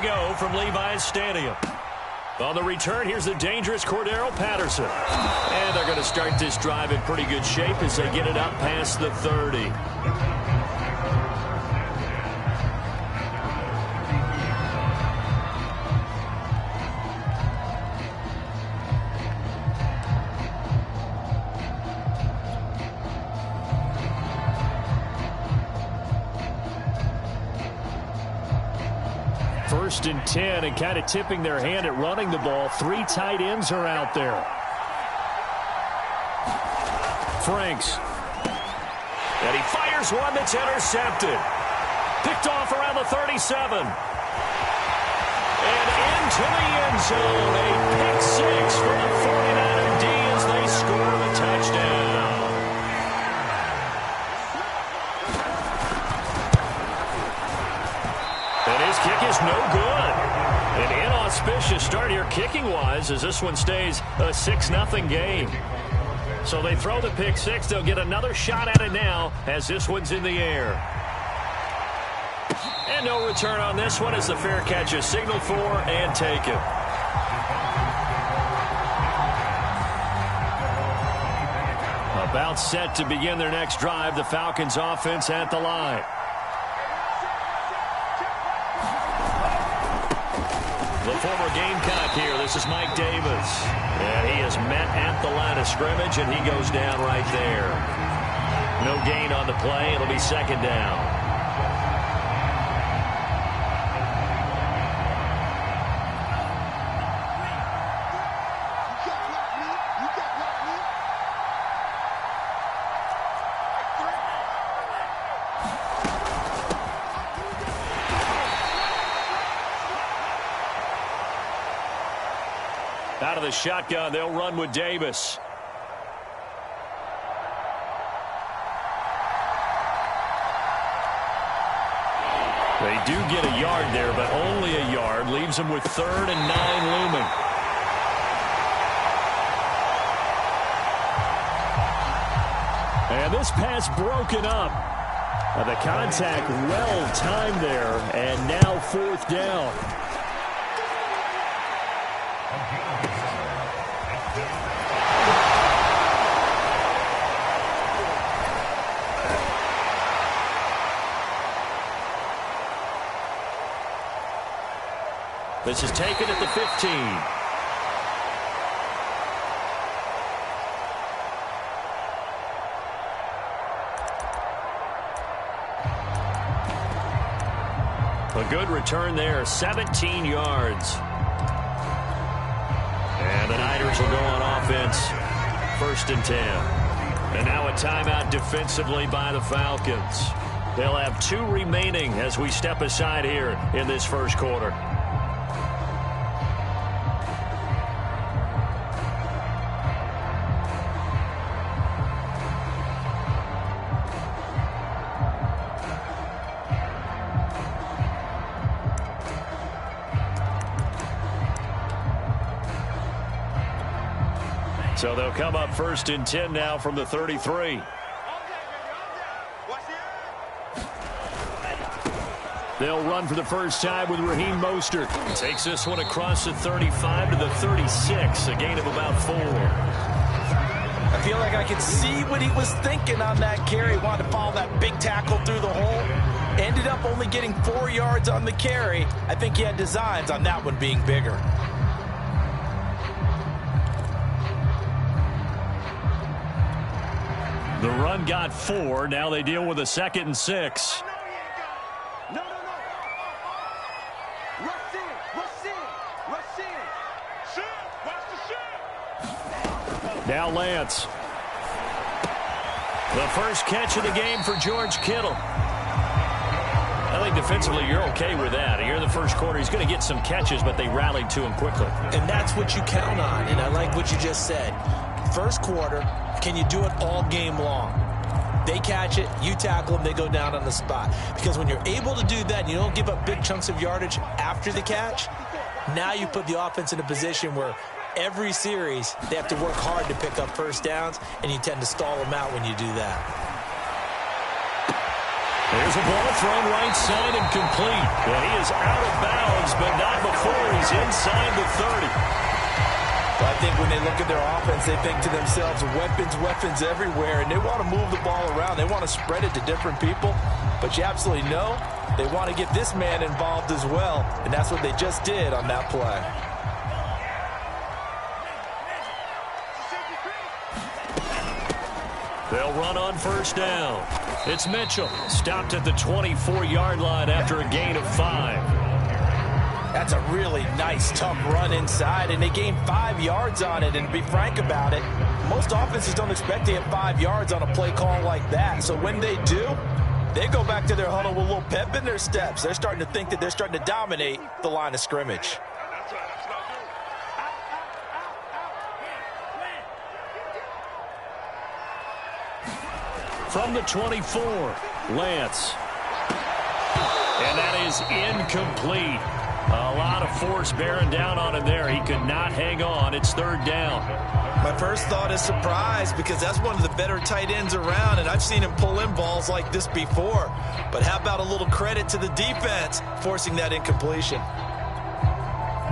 go from Levi's Stadium. On the return, here's the dangerous Cordero Patterson. And they're going to start this drive in pretty good shape as they get it up past the 30. First and 10, and kind of tipping their hand at running the ball. 3 tight ends are out there. Franks. And he fires one that's intercepted. Picked off around the 37. And into the end zone. A pick 6 for the 49er D as they score the touchdown. And his kick is no good. An inauspicious start here kicking-wise as this one stays a 6-0 game. So they throw the pick 6. They'll get another shot at it now as this one's in the air. And no return on this one as the fair catch is signaled for and taken. About set to begin their next drive. The Falcons offense at the line. The former Gamecock here. This is Mike Davis. And he is met at the line of scrimmage, and he goes down right there. No gain on the play. It'll be second down. Out of the shotgun, they'll run with Davis. They do get a yard there, but only a yard. Leaves them with 3rd and 9 looming. And this pass broken up. The contact well timed there, and now 4th down. This is taken at the 15. A good return there, 17 yards. And the Niners will go on offense, 1st and 10. And now a timeout defensively by the Falcons. They'll have 2 remaining as we step aside here in this first quarter. So they'll come up 1st and 10 now from the 33. They'll run for the first time with Raheem Mostert. Takes this one across the 35 to the 36, a gain of about 4. I feel like I can see what he was thinking on that carry. Wanted to follow that big tackle through the hole. Ended up only getting 4 yards on the carry. I think he had designs on that one being bigger. The run got 4. Now they deal with a 2nd and 6. Now Lance. The first catch of the game for George Kittle. I think defensively you're okay with that. Here in the first quarter, he's going to get some catches, but they rallied to him quickly. And that's what you count on, and I like what you just said. First quarter, can you do it all game long? They catch it, you tackle them, they go down on the spot. Because when you're able to do that, you don't give up big chunks of yardage after the catch, now you put the offense in a position where every series they have to work hard to pick up first downs, and you tend to stall them out when you do that. There's a ball thrown right side and complete. And he is out of bounds, but It's inside the 30. I think when they look at their offense, they think to themselves, weapons everywhere, and they want to move the ball around. They want to spread it to different people, but you absolutely know they want to get this man involved as well, and that's what they just did on that play. They'll run on first down. It's Mitchell, stopped at the 24-yard line after a gain of 5. That's a really nice, tough run inside, and they gained 5 yards on it. And to be frank about it, most offenses don't expect to get 5 yards on a play call like that. So when they do, they go back to their huddle with a little pep in their steps. They're starting to think that they're starting to dominate the line of scrimmage. From the 24, Lance. And that is incomplete. A lot of force bearing down on him there. He could not hang on. It's third down. My first thought is surprise, because that's one of the better tight ends around, and I've seen him pull in balls like this before. But how about a little credit to the defense forcing that incompletion?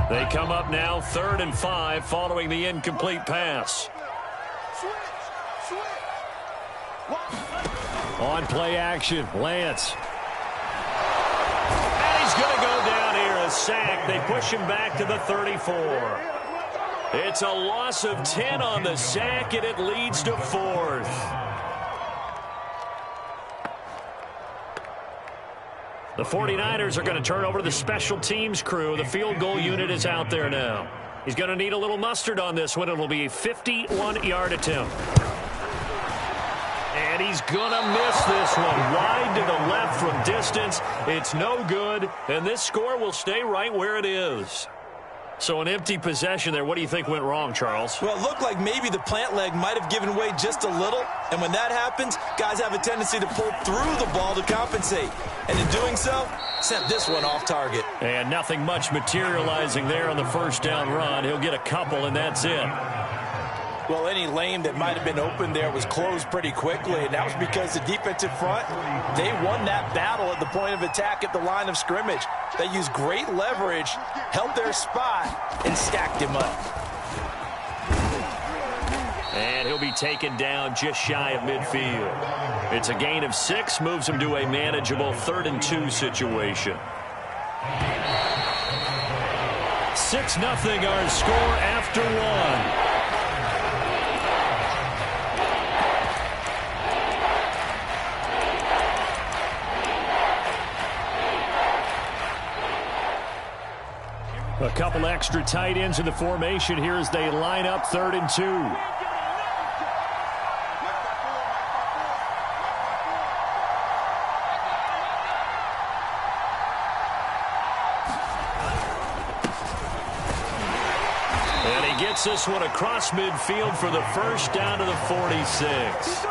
They come up now 3rd and 5 following the incomplete pass. On play action, Lance. And he's going to go down here. A sack. They push him back to the 34. It's a loss of 10 on the sack, and it leads to 4th. The 49ers are going to turn over to the special teams crew. The field goal unit is out there now. He's going to need a little mustard on this one. It'll be a 51-yard attempt. And he's going to miss this one. Wide to the left from distance. It's no good, and this score will stay right where it is. So an empty possession there. What do you think went wrong, Charles? Well, it looked like maybe the plant leg might have given way just a little, and when that happens, guys have a tendency to pull through the ball to compensate. And in doing so, sent this one off target. And nothing much materializing there on the first down run. He'll get a couple, and that's it. Well, any lane that might have been open there was closed pretty quickly, and that was because the defensive front, they won that battle at the point of attack at the line of scrimmage. They used great leverage, held their spot, and stacked him up. And he'll be taken down just shy of midfield. It's a gain of 6, moves him to a manageable 3rd and 2 situation. 6-0 our score after 1. A couple extra tight ends in the formation here as they line up 3rd and 2. And he gets this one across midfield for the first down to the 46.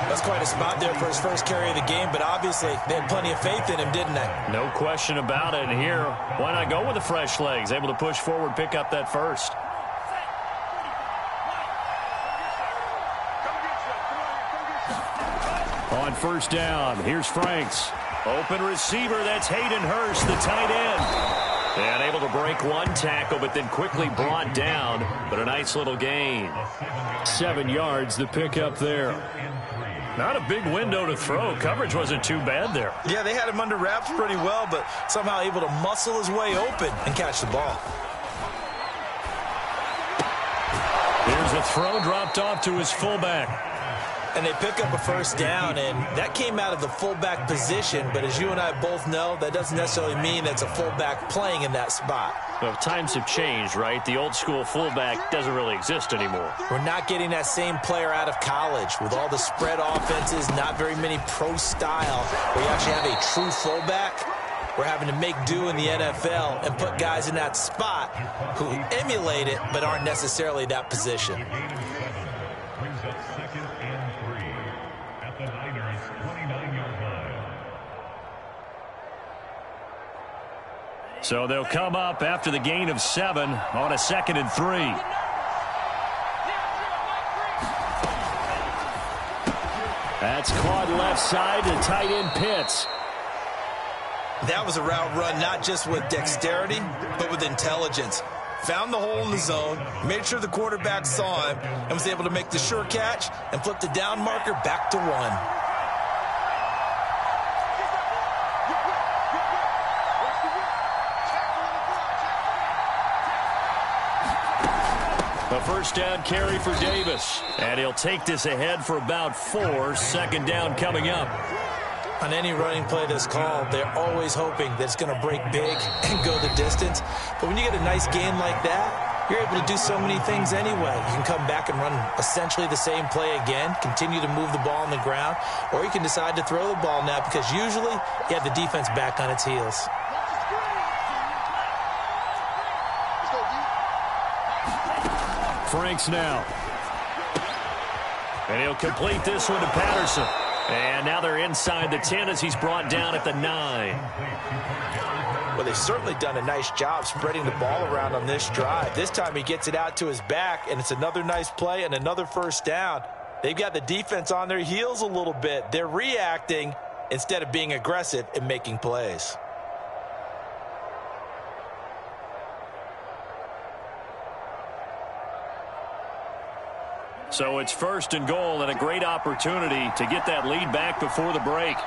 That's quite a spot there for his first carry of the game, but obviously they had plenty of faith in him, didn't they? No question about it. And here, why not go with the fresh legs? Able to push forward, pick up that first. On first down, here's Franks. Open receiver, that's Hayden Hurst, the tight end. And able to break one tackle, but then quickly brought down. But a nice little gain. 7 yards, the pickup there. Not a big window to throw. Coverage wasn't too bad there. Yeah, they had him under wraps pretty well, but somehow able to muscle his way open and catch the ball. Here's a throw dropped off to his fullback. And they pick up a first down, and that came out of the fullback position. But as you and I both know, that doesn't necessarily mean it's a fullback playing in that spot. Well, times have changed, right? The old school fullback doesn't really exist anymore. We're not getting that same player out of college with all the spread offenses, not very many pro style, where you actually have a true fullback. We're having to make do in the NFL and put guys in that spot who emulate it but aren't necessarily that position. So they'll come up after the gain of 7 on a 2nd and 3. That's caught left side to tight end Pitts. That was a route run not just with dexterity, but with intelligence. Found the hole in the zone, made sure the quarterback saw him, and was able to make the sure catch and flip the down marker back to 1. A first down carry for Davis. And he'll take this ahead for about 4. Second down coming up. On any running play that's called, they're always hoping that it's going to break big and go the distance. But when you get a nice game like that, you're able to do so many things anyway. You can come back and run essentially the same play again, continue to move the ball on the ground, or you can decide to throw the ball now because usually you have the defense back on its heels. Franks now. And he'll complete this one to Patterson. And now they're inside the 10 as he's brought down at the 9. Well, they've certainly done a nice job spreading the ball around on this drive. This time he gets it out to his back, and it's another nice play and another first down. They've got the defense on their heels a little bit. They're reacting instead of being aggressive and making plays. So it's first and goal and a great opportunity to get that lead back before the break.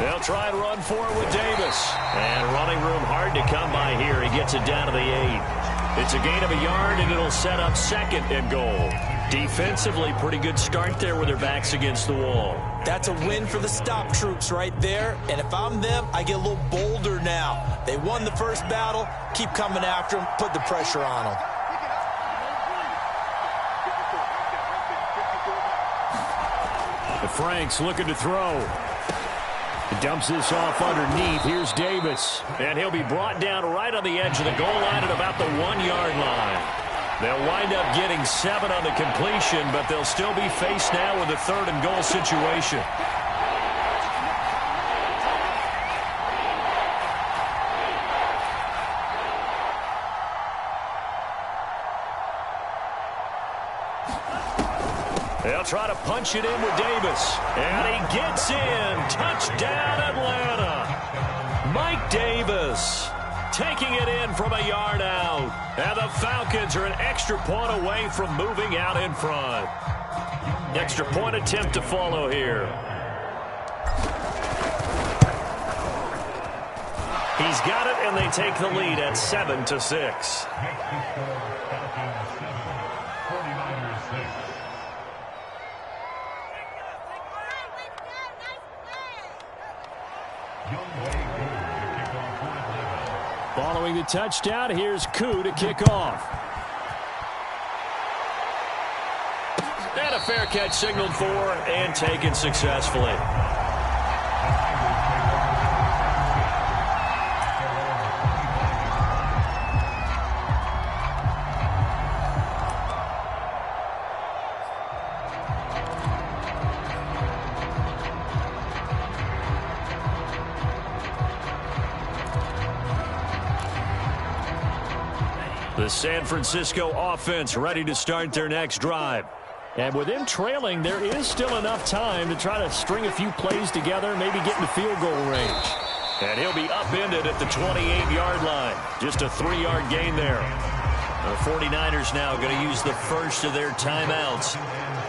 They'll try and run for it with Davis. And running room hard to come by here. He gets it down to the 8. It's a gain of a yard, and it'll set up second and goal. Defensively, pretty good start there with their backs against the wall. That's a win for the stop troops right there. And if I'm them, I get a little bolder now. They won the first battle. Keep coming after them. Put the pressure on them. The Franks looking to throw. He dumps this off underneath. Here's Davis. And he'll be brought down right on the edge of the goal line at about the 1-yard line. They'll wind up getting 7 on the completion, but they'll still be faced now with a 3rd and goal situation. They'll try to punch it in with Davis. And he gets in. Touchdown, Atlanta. Mike Davis taking it in from a yard out. And the Falcons are an extra point away from moving out in front. Extra point attempt to follow here. He's got it, and they take the lead at 7-6. Following the touchdown, here's Koo to kick off. And a fair catch signaled for and taken successfully. The San Francisco offense ready to start their next drive. And with them trailing, there is still enough time to try to string a few plays together, maybe get in the field goal range. And he'll be upended at the 28-yard line. Just a 3-yard gain there. The 49ers now going to use the first of their timeouts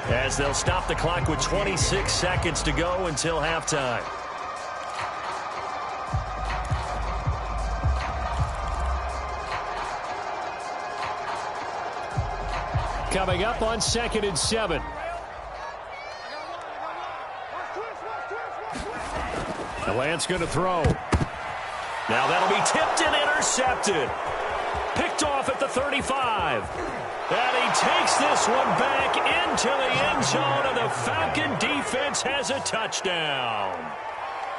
as they'll stop the clock with 26 seconds to go until halftime. Coming up on 2nd and 7. Lance going to throw. Now that'll be tipped and intercepted. Picked off at the 35. And he takes this one back into the end zone, and the Falcon defense has a touchdown.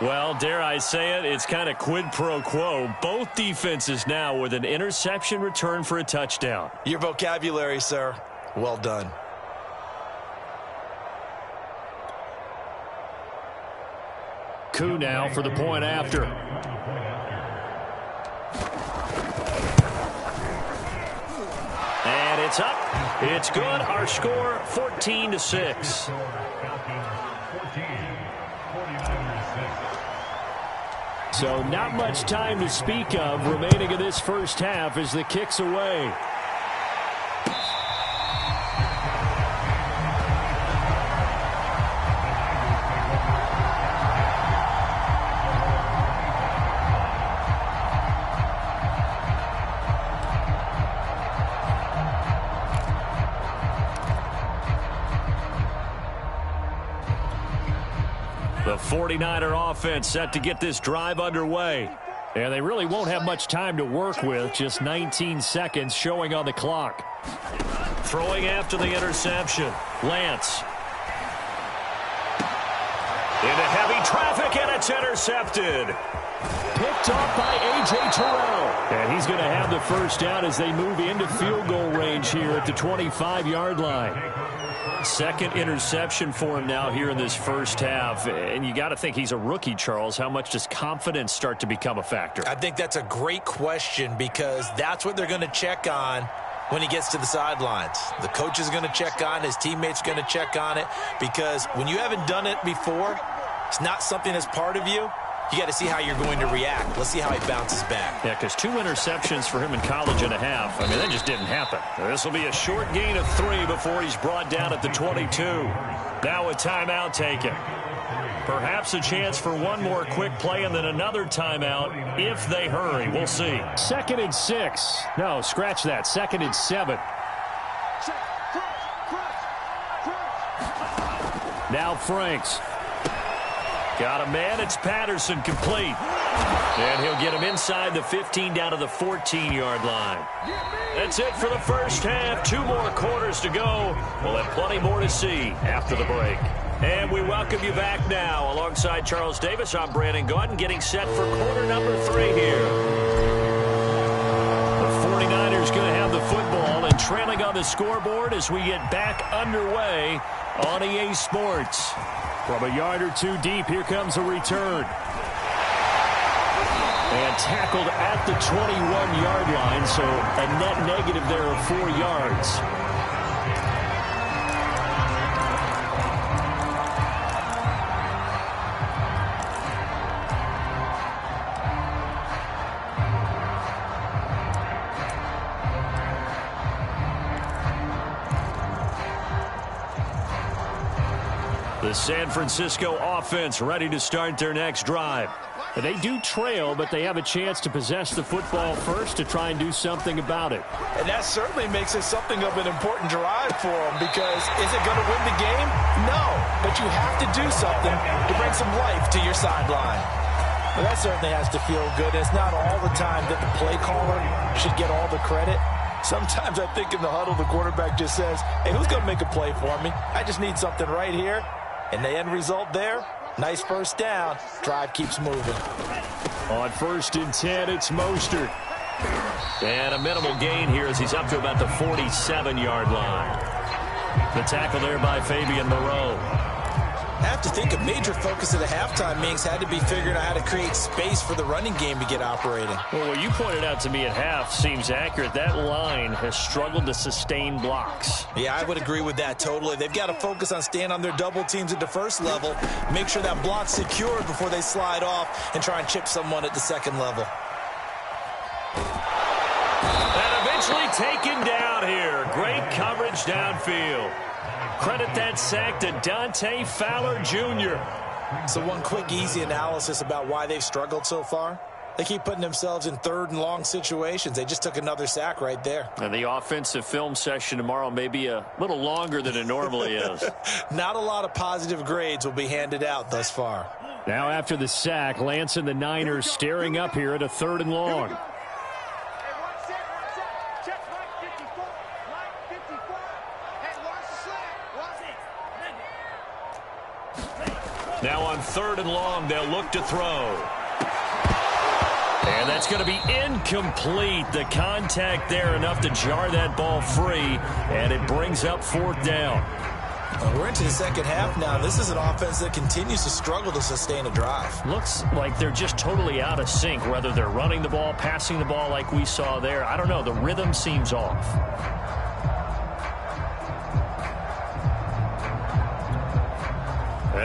Well, dare I say it, it's kind of quid pro quo. Both defenses now with an interception return for a touchdown. Your vocabulary, sir. Well done. Koo now for the point after. And It's up. It's good. Our score, 14-6. So not much time to speak of remaining in this first half as the kick's away. The 49er offense set to get this drive underway. And they really won't have much time to work with. Just 19 seconds showing on the clock. Throwing after the interception. Lance. Into heavy traffic, and it's intercepted. Picked off by A.J. Terrell. And he's going to have the first down as they move into field goal range here at the 25-yard line. Second interception for him now here in this first half. And you got to think he's a rookie, Charles. How much does confidence start to become a factor? I think that's a great question because that's what they're going to check on when he gets to the sidelines. The coach is going to check on it. His teammates are going to check on it because when you haven't done it before, it's not something that's part of you. You got to see how you're going to react. Let's see how he bounces back. Yeah, because 2 interceptions for him in college and a half. I mean, that just didn't happen. This will be a short gain of 3 before he's brought down at the 22. Now a timeout taken. Perhaps a chance for one more quick play and then another timeout if they hurry. We'll see. 2nd and 6. No, scratch that. 2nd and 7. Now Franks. Got a man. It's Patterson complete. And he'll get him inside the 15 down to the 14-yard line. That's it for the first half. 2 more quarters to go. We'll have plenty more to see after the break. And we welcome you back now. Alongside Charles Davis, I'm Brandon Gaudin getting set for quarter number 3 here. The 49ers going to have the football and trailing on the scoreboard as we get back underway on EA Sports. From a yard or 2 deep, here comes a return. And tackled at the 21-yard line, so a net negative there of 4 yards. The San Francisco offense ready to start their next drive. They do trail, but they have a chance to possess the football first to try and do something about it. And that certainly makes it something of an important drive for them because is it going to win the game? No, but you have to do something to bring some life to your sideline. Well, that certainly has to feel good. It's not all the time that the play caller should get all the credit. Sometimes I think in the huddle, the quarterback just says, hey, who's going to make a play for me? I just need something right here. And the end result there, nice first down. Drive keeps moving. On 1st and 10, it's Mostert. And a minimal gain here as he's up to about the 47-yard line. The tackle there by Fabian Moreau. I have to think a major focus of the halftime meetings had to be figuring out how to create space for the running game to get operating. Well, what you pointed out to me at half seems accurate. That line has struggled to sustain blocks. Yeah, I would agree with that totally. They've got to focus on staying on their double teams at the first level, make sure that block's secured before they slide off and try and chip someone at the second level. And eventually taken down here. Great coverage downfield. Credit that sack to Dante Fowler Jr. So one quick, easy analysis about why they've struggled so far. They keep putting themselves in 3rd and long situations. They just took another sack right there. And the offensive film session tomorrow may be a little longer than it normally is. Not a lot of positive grades will be handed out thus far. Now after the sack, Lance and the Niners staring up here at a 3rd and long. Now on 3rd and long, they'll look to throw. And that's going to be incomplete. The contact there enough to jar that ball free, and it brings up 4th down. We're into the second half now. This is an offense that continues to struggle to sustain a drive. Looks like they're just totally out of sync, whether they're running the ball, passing the ball like we saw there. I don't know. The rhythm seems off.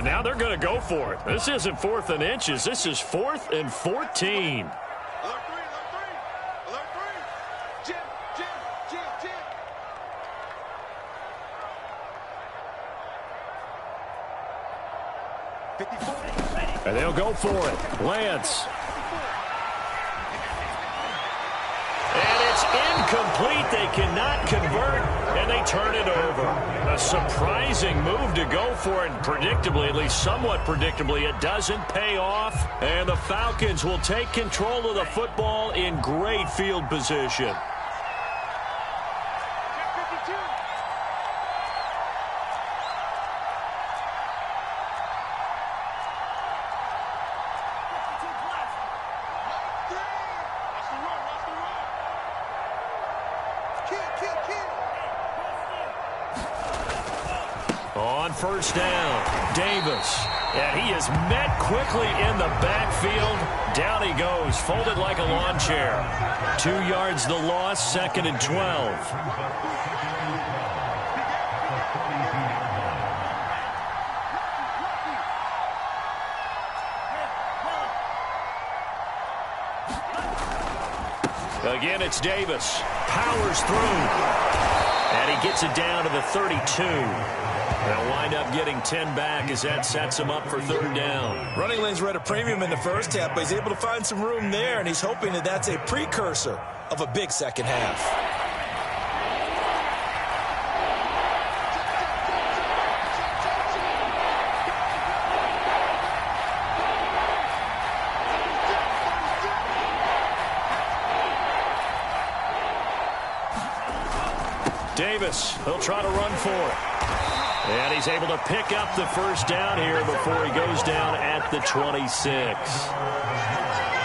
And now they're going to go for it. This isn't 4th and inches. This is 4th and 14. And they'll go for it. Lance. And it's incomplete. They cannot convert, and they turn it over. A surprising move to go for it. Predictably, at least somewhat predictably, it doesn't pay off. And the Falcons will take control of the football in great field position. On first down, Davis. And he is met quickly in the backfield. Down he goes, folded like a lawn chair. 2 yards the loss, 2nd and 12. Again, it's Davis. Powers through. And he gets it down to the 32. They'll wind up getting 10 back as that sets him up for 3rd down. Running lanes were at a premium in the first half, but he's able to find some room there, and he's hoping that that's a precursor of a big second half. Davis, he'll try to run for it. And he's able to pick up the first down here before he goes down at the 26.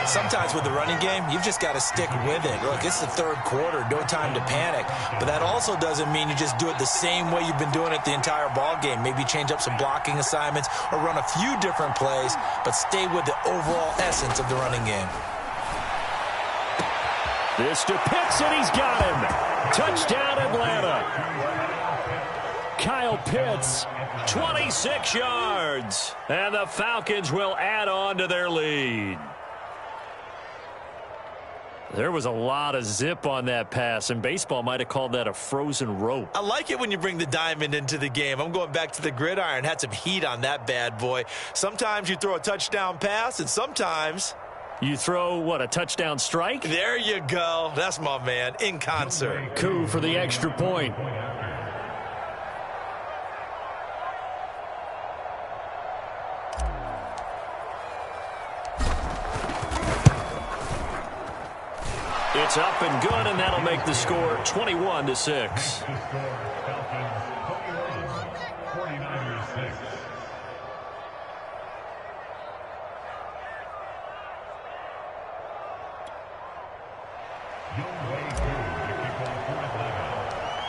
Sometimes with the running game, you've just got to stick with it. Look, it's the 3rd quarter, no time to panic. But that also doesn't mean you just do it the same way you've been doing it the entire ball game. Maybe change up some blocking assignments or run a few different plays, but stay with the overall essence of the running game. This to Pitts, and he's got him. Touchdown, Atlanta. Kyle Pitts. 26 yards. And the Falcons will add on to their lead. There was a lot of zip on that pass, and baseball might have called that a frozen rope. I like it when you bring the diamond into the game. I'm going back to the gridiron. Had some heat on that bad boy. Sometimes you throw a touchdown pass, and sometimes you throw, what, a touchdown strike? There you go. That's my man, in concert. Coup for the extra point. It's up and good, and that'll make the score 21-6.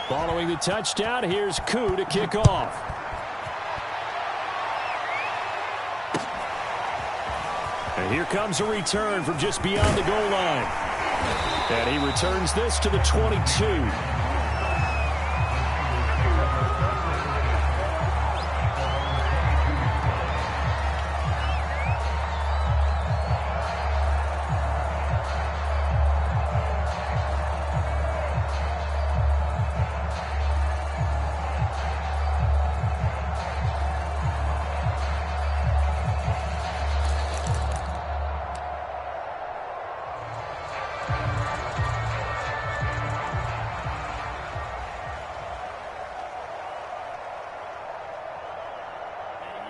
Following the touchdown, here's Koo to kick off. And here comes a return from just beyond the goal line. And he returns this to the 22.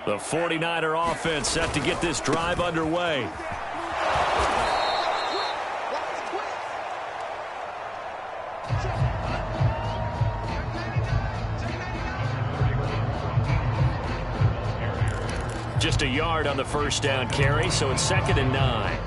The 49er offense set to get this drive underway. Just a yard on the first down carry, so it's 2nd and 9.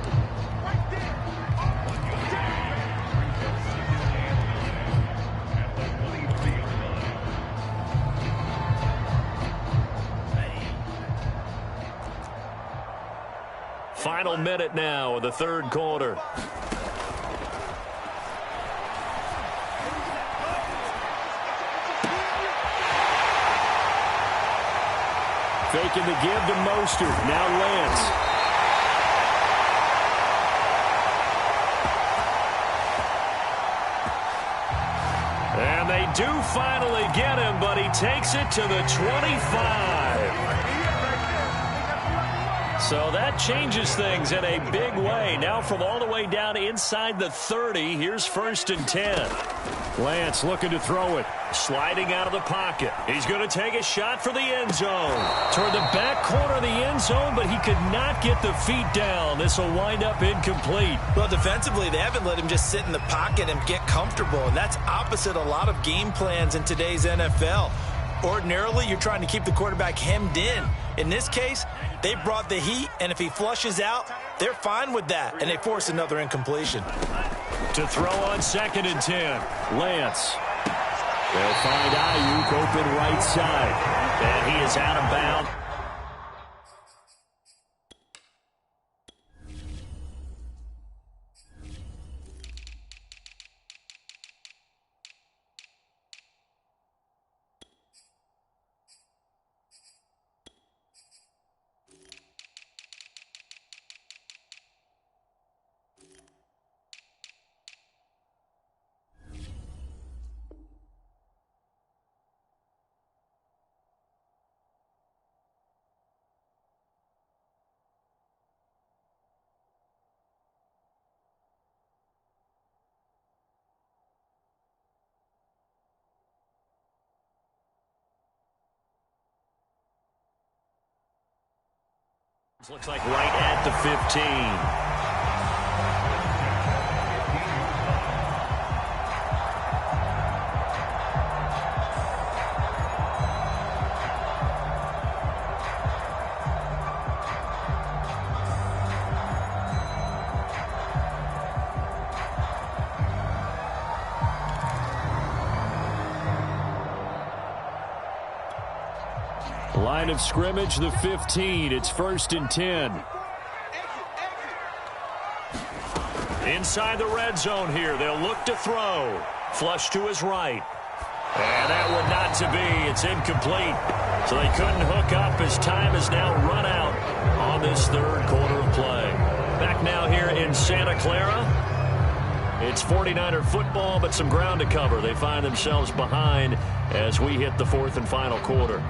Final minute now of the 3rd quarter. Faking the give to Mostert. Now Lance. And they do finally get him, but he takes it to the 25. So that changes things in a big way. Now from all the way down inside the 30, here's 1st and 10. Lance looking to throw it. Sliding out of the pocket. He's going to take a shot for the end zone. Toward the back corner of the end zone, but he could not get the feet down. This will wind up incomplete. Well, defensively, they haven't let him just sit in the pocket and get comfortable, and that's opposite a lot of game plans in today's NFL. Ordinarily, you're trying to keep the quarterback hemmed in. In this case, they brought the heat, and if he flushes out, they're fine with that, and they force another incompletion. To throw on 2nd and 10. Lance. They'll find Ayuk open right side. And he is out of bounds. Looks like right at the 15. Line of scrimmage, the 15. It's 1st and 10. Inside the red zone here. They'll look to throw. Flush to his right. And that one not to be. It's incomplete. So they couldn't hook up as time is now run out on this 3rd quarter of play. Back now here in Santa Clara. It's 49er football, but some ground to cover. They find themselves behind as we hit the 4th and final quarter.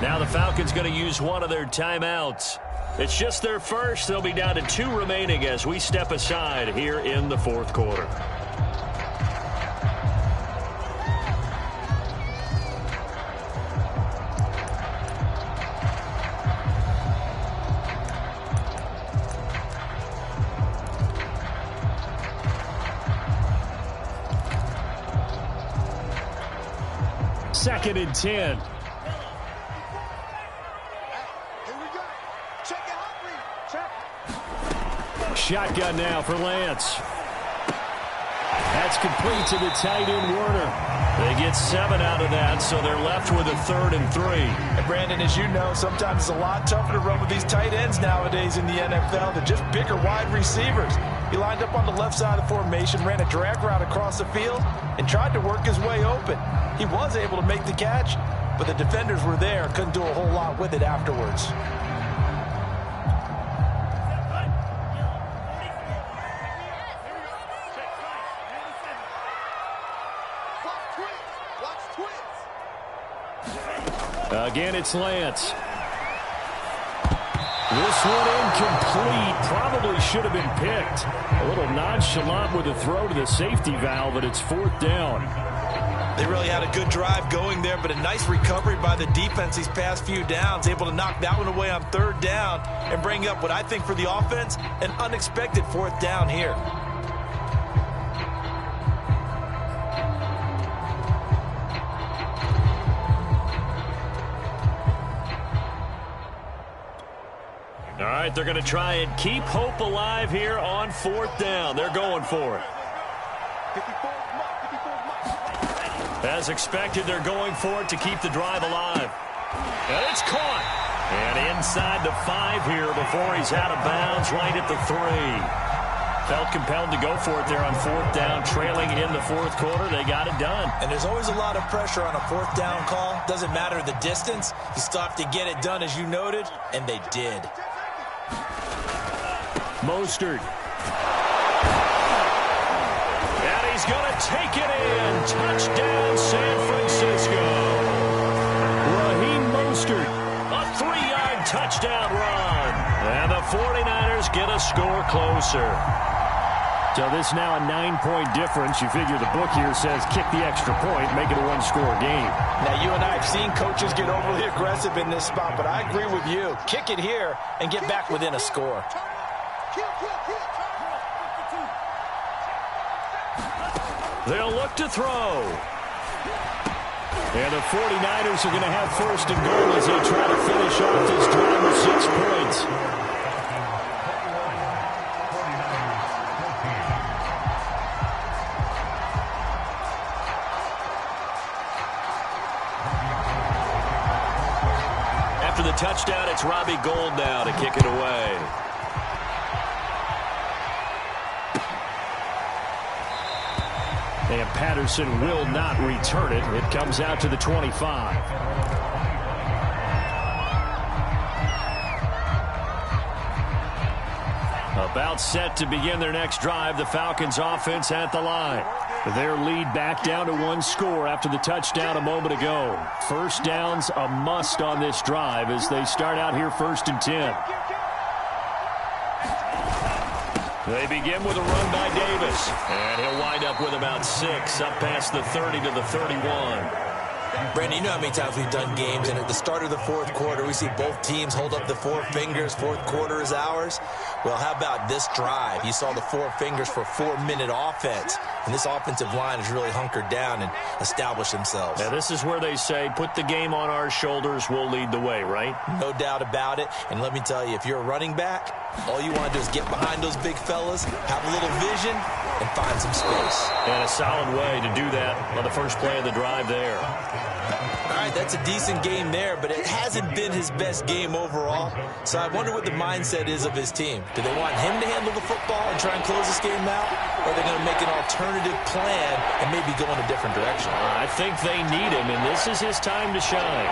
Now the Falcons going to use one of their timeouts. It's just their first. They'll be down to 2 remaining as we step aside here in the 4th quarter. Second and 10. Shotgun now for Lance. That's complete to the tight end, Werner. They get 7 out of that, so they're left with a 3rd and 3. And Brandon, as you know, sometimes it's a lot tougher to run with these tight ends nowadays in the NFL. They're just bigger wide receivers. He lined up on the left side of the formation, ran a drag route across the field, and tried to work his way open. He was able to make the catch, but the defenders were there, couldn't do a whole lot with it afterwards. Again, it's Lance. This one incomplete. Probably should have been picked. A little nonchalant with a throw to the safety valve, and it's 4th down. They really had a good drive going there, but a nice recovery by the defense these past few downs, able to knock that one away on 3rd down and bring up what I think for the offense, an unexpected 4th down here. All right, they're going to try and keep hope alive here on 4th down. They're going for it. As expected, they're going for it to keep the drive alive. And it's caught. And inside the 5 here before he's out of bounds right at the 3. Felt compelled to go for it there on fourth down, trailing in the fourth quarter. They got it done. And there's always a lot of pressure on a fourth down call. Doesn't matter the distance. You still have to get it done, as you noted, and they did. Mostert. And he's going to take it in. Touchdown, San Francisco. Raheem Mostert. A 3-yard touchdown run. And the 49ers get a score closer. So this now a 9-point difference. You figure the book here says kick the extra point, make it a one-score game. Now, you and I have seen coaches get overly aggressive in this spot, but I agree with you. Kick it here and get back within a score. They'll look to throw. And the 49ers are going to have first and goal as they try to finish off this drive with 6 points. After the touchdown, it's Robbie Gould now to kick it away. And Patterson will not return it. It comes out to the 25. About set to begin their next drive. The Falcons offense at the line. Their lead back down to 1 score after the touchdown a moment ago. First down's a must on this drive as they start out here 1st and 10. They begin with a run by Davis. And he'll wind up with about 6, up past the 30 to the 31. Brandon, you know how many times we've done games, and at the start of the fourth quarter, we see both teams hold up the 4 fingers. Fourth quarter is ours. Well, how about this drive? You saw the 4 fingers for 4-minute offense, and this offensive line has really hunkered down and established themselves. Now, this is where they say, put the game on our shoulders, we'll lead the way, right? No doubt about it. And let me tell you, if you're a running back, all you want to do is get behind those big fellas, have a little vision, and find some space. And a solid way to do that on the first play of the drive there. All right, that's a decent game there, but it hasn't been his best game overall. So I wonder what the mindset is of his team. Do they want him to handle the football and try and close this game out? Or are they going to make an alternative plan and maybe go in a different direction? I think they need him, and this is his time to shine.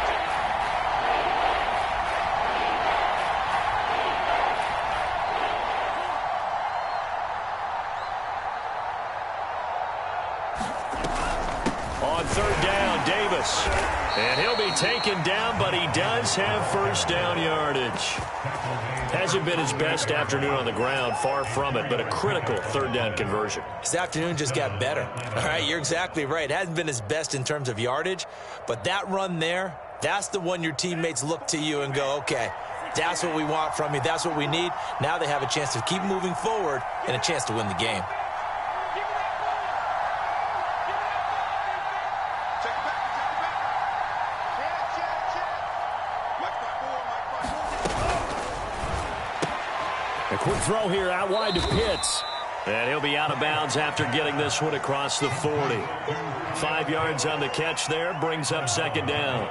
On third down, Davis. And he'll be taken down, but he does have first down yardage. Hasn't been his best afternoon on the ground, far from it, but a critical third down conversion. His afternoon just got better. All right, you're exactly right. It hasn't been his best in terms of yardage, but that run there, that's the one your teammates look to you and go, okay, that's what we want from you. That's what we need. Now they have a chance to keep moving forward and a chance to win the game. A quick throw here out wide to Pitts. And he'll be out of bounds after getting this one across the 40. 5 yards on the catch there, brings up second down.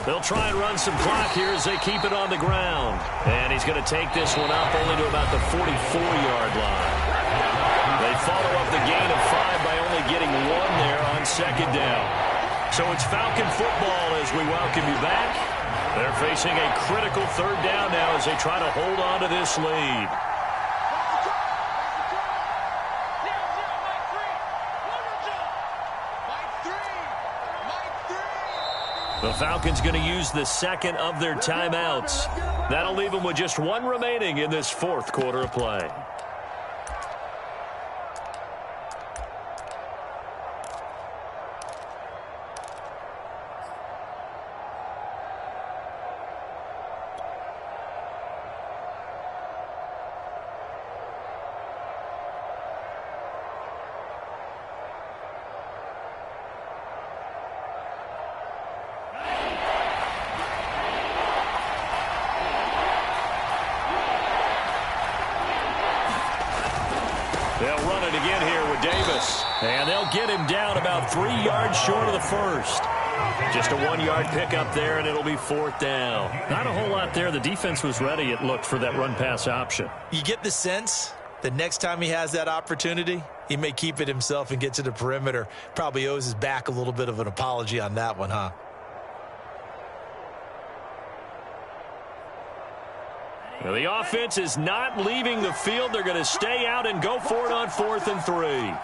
They'll try and run some clock here as they keep it on the ground. And he's going to take this one up only to about the 44-yard line. They follow up the gain of 5 by only getting 1 there on second down. So it's Falcon football as we welcome you back. They're facing a critical third down now as they try to hold on to this lead. The Falcons going to use the second of their timeouts. That'll leave them with just 1 remaining in this fourth quarter of play. And they'll get him down about 3 yards short of the first. Just a 1-yard pickup there, and it'll be 4th down. Not a whole lot there. The defense was ready, it looked, for that run-pass option. You get the sense that next time he has that opportunity, he may keep it himself and get to the perimeter. Probably owes his back a little bit of an apology on that one, huh? Well, the offense is not leaving the field. They're going to stay out and go for it on 4th and 3.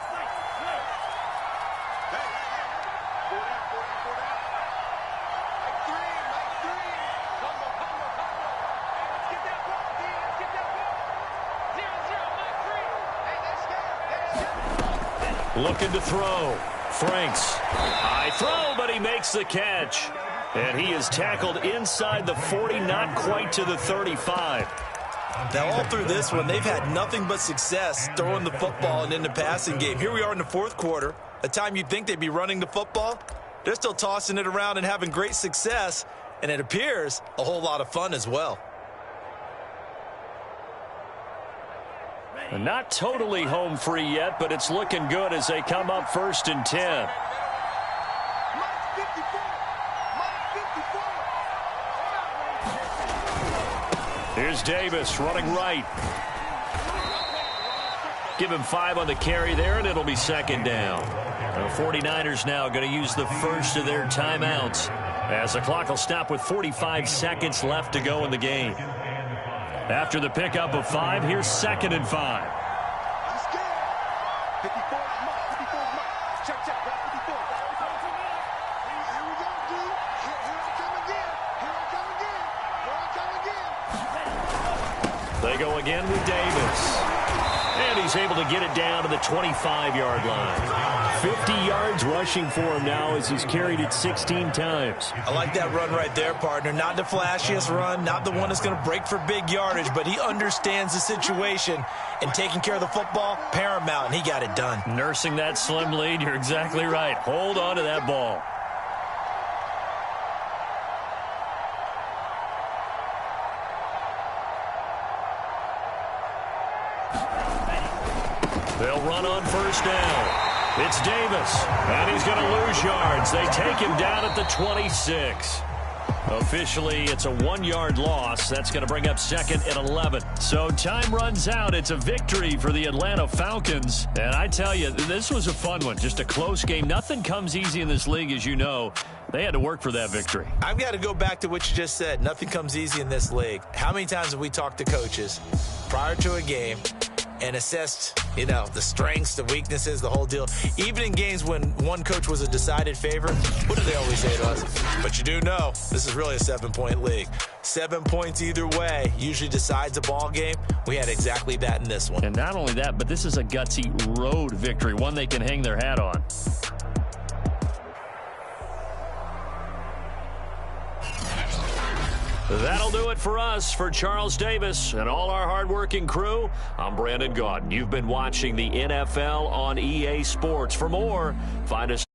Looking to throw. Franks. High throw, but he makes the catch. And he is tackled inside the 40, not quite to the 35. Now, all through this one, they've had nothing but success throwing the football and in the passing game. Here we are in the 4th quarter. A time you'd think they'd be running the football. They're still tossing it around and having great success. And it appears a whole lot of fun as well. Not totally home free yet, but it's looking good as they come up 1st and 10. Here's Davis running right. Give him 5 on the carry there, and it'll be 2nd down. The 49ers now going to use the first of their timeouts as the clock will stop with 45 seconds left to go in the game. After the pickup of 5, here's 2nd and 5. They go again with Davis. And he's able to get it down to the 25-yard line. 50 yards rushing for him now as he's carried it 16 times. I like that run right there, partner. Not the flashiest run, not the one that's going to break for big yardage, but he understands the situation, and taking care of the football, paramount, and he got it done. Nursing that slim lead, you're exactly right. Hold on to that ball. They'll run on 1st down. It's Davis, and he's going to lose yards. They take him down at the 26. Officially, it's a 1-yard loss. That's going to bring up 2nd and 11. So time runs out. It's a victory for the Atlanta Falcons. And I tell you, this was a fun one. Just a close game. Nothing comes easy in this league, as you know. They had to work for that victory. I've got to go back to what you just said. Nothing comes easy in this league. How many times have we talked to coaches prior to a game and assessed, the strengths, the weaknesses, the whole deal? Even in games when one coach was a decided favorite, what do they always say to us? But you do know, this is really a 7-point league. 7 points either way usually decides a ball game. We had exactly that in this one. And not only that, but this is a gutsy road victory, one they can hang their hat on. That'll do it for us. For Charles Davis and all our hardworking crew, I'm Brandon Gaudin. You've been watching the NFL on EA Sports. For more, find us